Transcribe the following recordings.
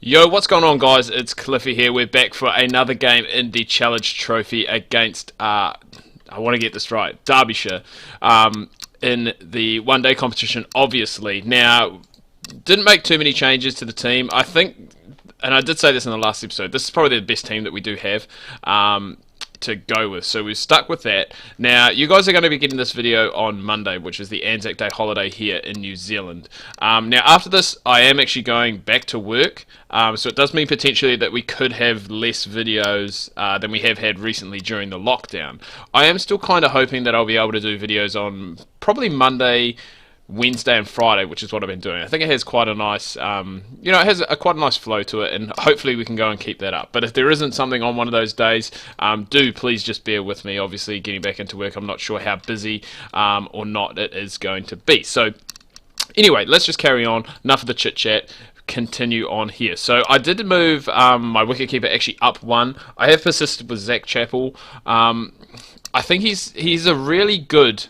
Yo, what's going on, guys? It's Cliffy here. We're back for another game in the Challenge Trophy against, I want to get this right, Derbyshire, in the one-day competition, obviously. Now, didn't make too many changes to the team. I think, and I did say this in the last episode, this is probably the best team that we do have. To go with, so we're stuck with that. Now you guys are going to be getting this video on Monday, which is the Anzac Day holiday here in New Zealand. Now after this I am actually going back to work, so it does mean potentially that we could have less videos than we have had recently during the lockdown. I am still kind of hoping that I'll be able to do videos on probably Monday, Wednesday and Friday, which is what I've been doing. I think it has quite a nice, it has quite a nice flow to it, and hopefully we can go and keep that up. But if there isn't something on one of those days, do please just bear with me. Obviously, getting back into work, I'm not sure how busy or not it is going to be. So anyway, let's just carry on. Enough of the chit chat. Continue on here. So I did move my wicketkeeper actually up one. I have persisted with Zach Chappell. I think he's a really good.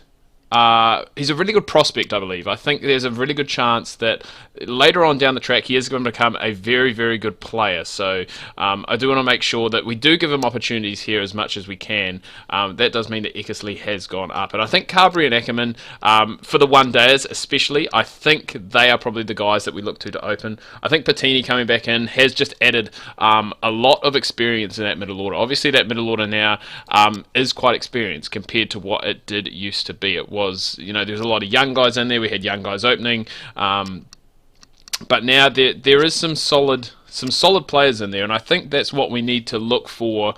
He's a really good prospect, I believe. I think there's a really good chance that later on down the track he is going to become a very, very good player. So I do want to make sure that we do give him opportunities here as much as we can. That does mean that Eckersley has gone up. And I think Carberry and Ackerman, for the one-dayers especially, I think they are probably the guys that we look to open. I think Patini coming back in has just added a lot of experience in that middle order. Obviously that middle order now is quite experienced compared to what it did used to be. It was, there's a lot of young guys in there. We had young guys opening, but now there is some solid players in there, and I think that's what we need to look for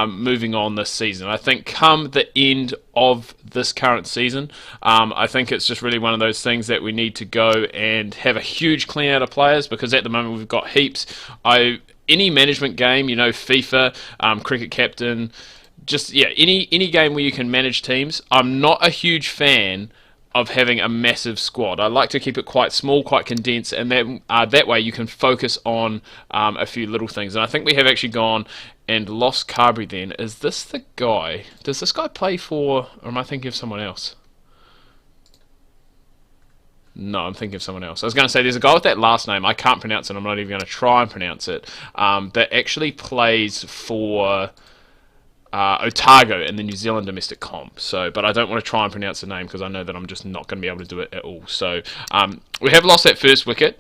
moving on this season. I think come the end of this current season, I think it's just really one of those things that we need to go and have a huge clean out of players, because at the moment we've got heaps. Any management game, FIFA, Cricket Captain, any game where you can manage teams, I'm not a huge fan of having a massive squad. I like to keep it quite small, quite condensed, and that way you can focus on a few little things. And I think we have actually gone and lost Carberry then. Is this the guy? Does this guy play for, or am I thinking of someone else? No, I'm thinking of someone else. I was going to say, there's a guy with that last name, I can't pronounce it, I'm not even going to try and pronounce it, that actually plays for Otago in the New Zealand domestic comp. But I don't want to try and pronounce the name because I know that I'm just not going to be able to do it at all. So we have lost that first wicket.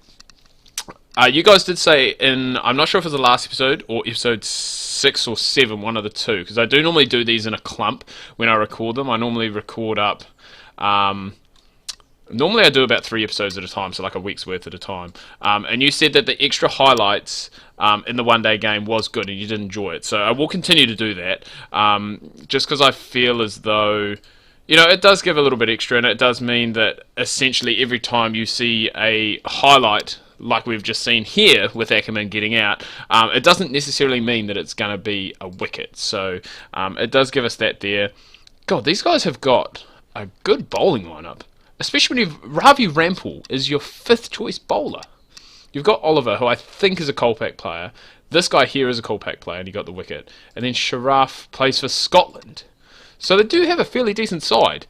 You guys did say I'm not sure if it was the last episode or episode 6 or 7, one of the two, because I do normally do these in a clump when I record them. I normally record up. Normally I do about 3 episodes at a time, so like a week's worth at a time. And you said that the extra highlights in the one-day game was good and you did enjoy it. So I will continue to do that, just because I feel as though, it does give a little bit extra, and it does mean that essentially every time you see a highlight like we've just seen here with Ackerman getting out, it doesn't necessarily mean that it's going to be a wicket. So it does give us that there. God, these guys have got a good bowling lineup. Especially when Ravi Rampal is your 5th choice bowler. You've got Oliver, who I think is a Kolpak player. This guy here is a Kolpak player, and he got the wicket. And then Sharaf plays for Scotland. So they do have a fairly decent side,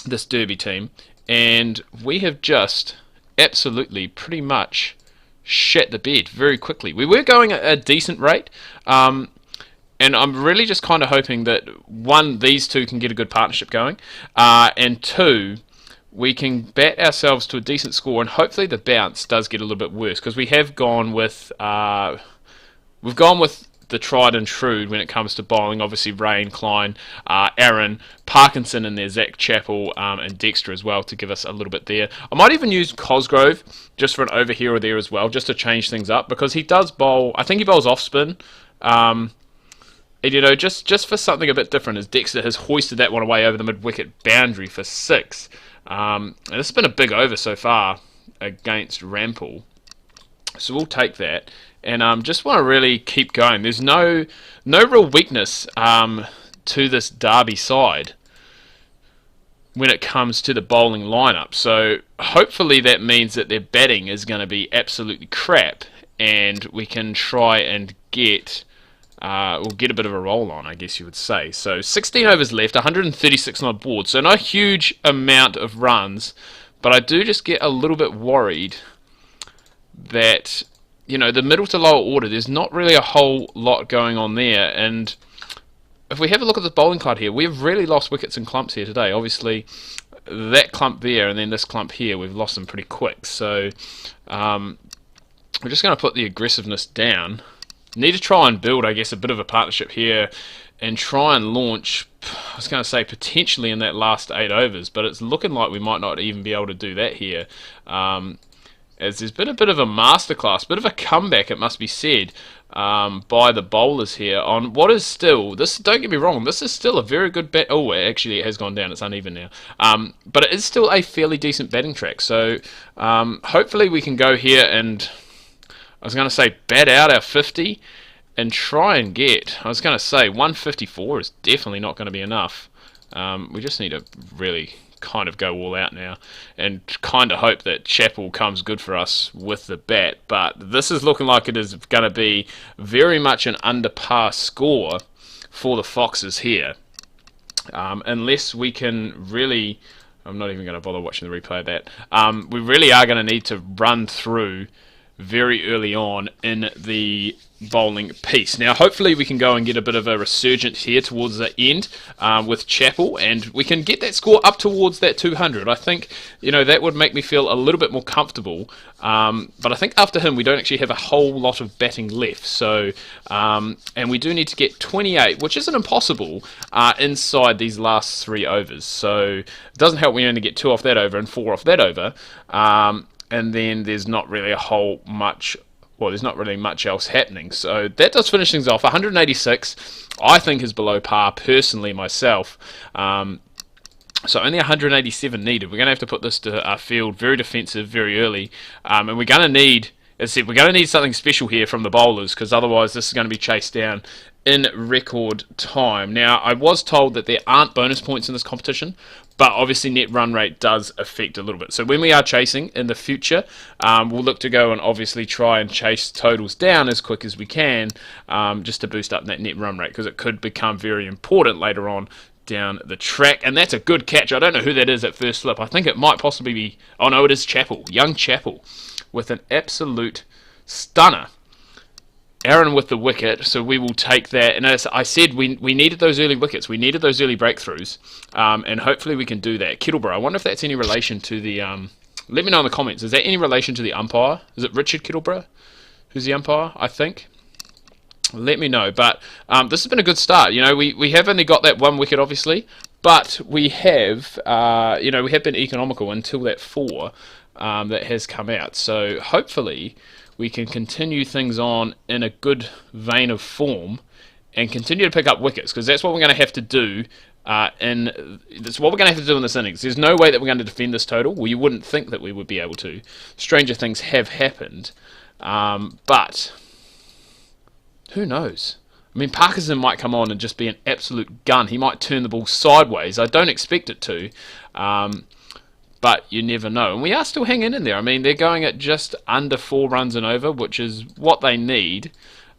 this Derby team. And we have just absolutely pretty much shat the bed very quickly. We were going at a decent rate. And I'm really just kind of hoping that, 1, these two can get a good partnership going, and 2, we can bat ourselves to a decent score, and hopefully the bounce does get a little bit worse, because we have gone with the tried and true when it comes to bowling. Obviously Ray, Klein, Aaron, Parkinson in there, Zach Chappell, and Dexter as well to give us a little bit there. I might even use Cosgrove just for an over here or there as well, just to change things up, because he does bowl, I think he bowls off spin. And, just for something a bit different, as Dexter has hoisted that one away over the mid-wicket boundary for 6. And it's been a big over so far against Rampal. So we'll take that. And just want to really keep going. There's no real weakness to this Derby side when it comes to the bowling lineup. So hopefully that means that their batting is going to be absolutely crap, and we can try and get... we'll get a bit of a roll on, I guess you would say. So 16 overs left, 136 on the board, so no huge amount of runs, but I do just get a little bit worried that you know, the middle to lower order, there's not really a whole lot going on there. And if we have a look at the bowling card here, we've really lost wickets and clumps here today. Obviously, that clump there and then this clump here, we've lost them pretty quick. So we're just going to put the aggressiveness down. Need to try and build, I guess, a bit of a partnership here and try and launch, I was going to say potentially in that last 8 overs, but it's looking like we might not even be able to do that here. As there's been a bit of a masterclass, bit of a comeback, it must be said, by the bowlers here on what is still, this, don't get me wrong, this is still a very good bat. Oh, actually it has gone down, it's uneven now. But it is still a fairly decent batting track, so hopefully we can go here and, I was going to say, bat out our 50 and try and get, I was going to say 154 is definitely not going to be enough. We just need to really kind of go all out now and kind of hope that Chappell comes good for us with the bat, but this is looking like it is going to be very much an under par score for the Foxes here, unless we can really, I'm not even going to bother watching the replay of that. We really are going to need to run through very early on in the bowling piece. Now hopefully we can go and get a bit of a resurgence here towards the end with Chappell, and we can get that score up towards that 200. I think, you know, that would make me feel a little bit more comfortable, but I think after him we don't actually have a whole lot of batting left, so and we do need to get 28, which isn't impossible, inside these last 3 overs, so it doesn't help we only get 2 off that over and 4 off that over, and then there's not really a whole much, well, there's not really much else happening. So that does finish things off. 186, I think, is below par, personally, myself. So only 187 needed. We're going to have to put this to our field very defensive, very early. And we're going to need, as I said, we're going to need something special here from the bowlers, because otherwise this is going to be chased down in record time. Now, I was told that there aren't bonus points in this competition, but obviously net run rate does affect a little bit. So when we are chasing in the future, we'll look to go and obviously try and chase totals down as quick as we can, just to boost up that net run rate, because it could become very important later on down the track. And that's a good catch. I don't know who that is at first slip. I think it might possibly be, oh no, it is Chappell, young Chappell, with an absolute stunner. Aaron with the wicket, so we will take that. And as I said, we needed those early wickets. We needed those early breakthroughs, and hopefully we can do that. Kettleborough, I wonder if that's any relation to the... let me know in the comments. Is that any relation to the umpire? Is it Richard Kettleborough who's the umpire, I think? Let me know. But this has been a good start. You know, we have only got that 1 wicket, obviously, but we have, you know, we have been economical until that 4 that has come out. So hopefully we can continue things on in a good vein of form and continue to pick up wickets, because that's what we're going to have to do. That's what we're going to have to do in this innings. There's no way that we're going to defend this total. Well, you wouldn't think that we would be able to. Stranger things have happened, but who knows? I mean, Parkinson might come on and just be an absolute gun. He might turn the ball sideways. I don't expect it to. But you never know. And we are still hanging in there. I mean, they're going at just under 4 runs and over, which is what they need.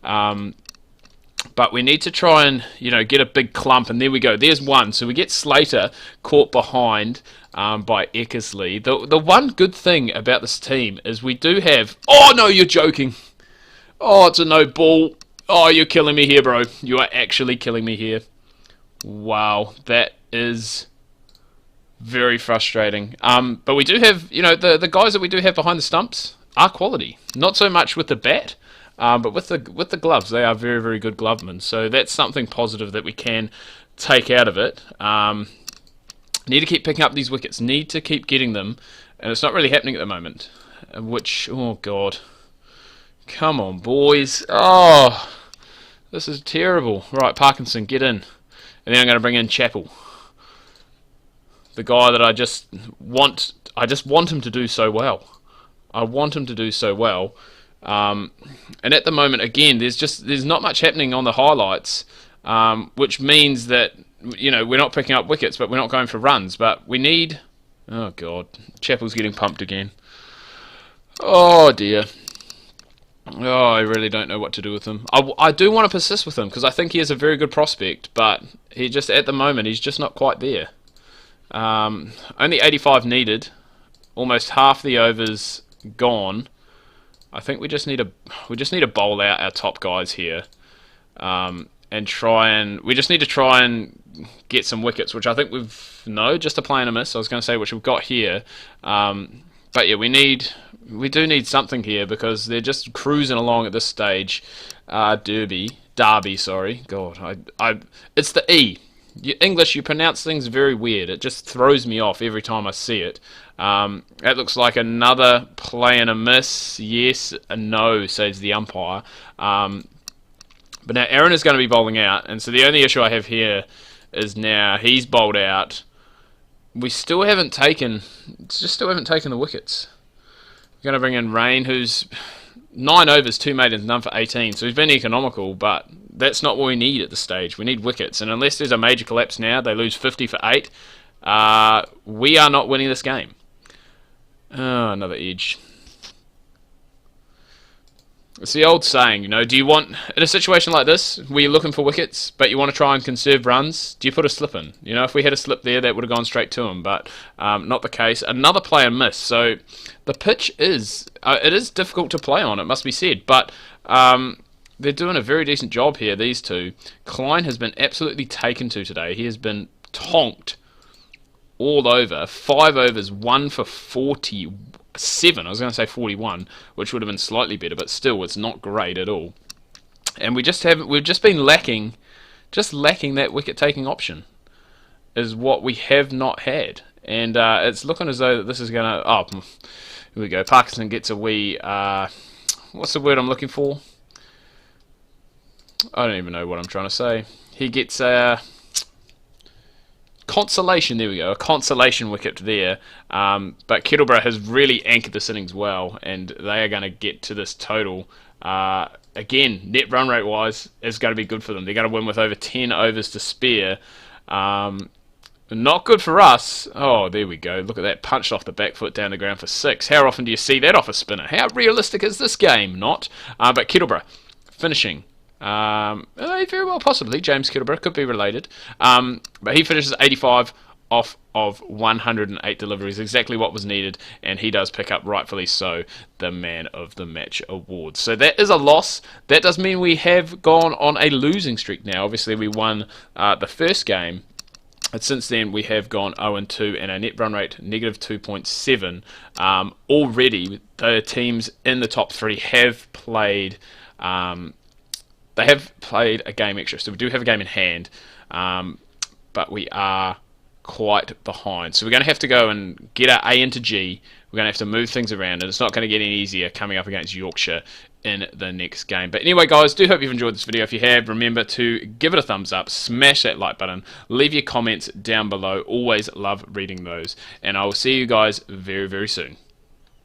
But we need to try and, you know, get a big clump. And there we go. There's 1. So we get Slater caught behind by Eckersley. The one good thing about this team is we do have... Oh, no, you're joking. Oh, it's a no ball. Oh, you're killing me here, bro. You are actually killing me here. Wow, that is... very frustrating. But we do have, you know, the guys that we do have behind the stumps are quality. Not so much with the bat, but with the gloves, they are very, very good glovemen. So that's something positive that we can take out of it. Need to keep picking up these wickets. Need to keep getting them, and it's not really happening at the moment. Which, oh god, come on, boys. Oh, this is terrible. Right, Parkinson, get in, and then I'm going to bring in Chappell. The guy that I just want him to do so well. I want him to do so well. And at the moment, again, there's not much happening on the highlights, which means that, you know, we're not picking up wickets, but we're not going for runs. But we need... Oh, God. Chappell's getting pumped again. Oh, dear. Oh, I really don't know what to do with him. I do want to persist with him, because I think he is a very good prospect, but he just, at the moment, he's just not quite there. Only 85 needed, almost half the overs gone, I think we just need to bowl out our top guys here, and we just need to try and get some wickets, which I think just a play and a miss. I was going to say which we've got here, but yeah, we do need something here because they're just cruising along at this stage. Derby, sorry. God, it's the E. English, you pronounce things very weird. It just throws me off every time I see it. That looks like another play and a miss. Yes, a no, says the umpire. But now Aaron is going to be bowling out, and so the only issue I have here is now he's bowled out. We still haven't taken the wickets. We're going to bring in Rain, who's 9 overs, 2 maidens, none for 18. So he's been economical, but that's not what we need at this stage. We need wickets, and unless there's a major collapse now, they lose 50 for 8. We are not winning this game. Oh, another edge. It's the old saying, do you want, in a situation like this, where you're looking for wickets, but you want to try and conserve runs, do you put a slip in? If we had a slip there, that would have gone straight to him, but not the case. Another play and miss. So the pitch it is difficult to play on, it must be said, but they're doing a very decent job here, these two. Klein has been absolutely taken to today. He has been tonked all over. 5 overs, 1 for 47. I was going to say 41, which would have been slightly better, but still, it's not great at all. And we've just been lacking that wicket-taking option, is what we have not had. And it's looking as though this is going to... Oh, here we go. Parkinson gets a wee... what's the word I'm looking for? I don't even know what I'm trying to say. He gets a... consolation, there we go, a consolation wicket there. But Kettleborough has really anchored this innings well, and they are going to get to this total. Again, net run rate wise, is going to be good for them. They're going to win with over 10 overs to spare. Not good for us. Oh, there we go. Look at that, punched off the back foot down the ground for 6. How often do you see that off a spinner? How realistic is this game? Not. But Kettleborough finishing. Very well, possibly. James Kettleborough could be related. But he finishes 85 off of 108 deliveries, exactly what was needed, and he does pick up, rightfully so, the Man of the Match award. So that is a loss. That does mean we have gone on a losing streak now. Obviously, we won the first game, but since then we have gone 0-2 and our net run rate negative 2.7. Already, the teams in the top 3 have played. They have played a game extra, so we do have a game in hand, but we are quite behind. So we're going to have to go and get our A into G. We're going to have to move things around, and it's not going to get any easier coming up against Yorkshire in the next game. But anyway, guys, do hope you've enjoyed this video. If you have, remember to give it a thumbs up, smash that like button, leave your comments down below. Always love reading those, and I will see you guys very, very soon.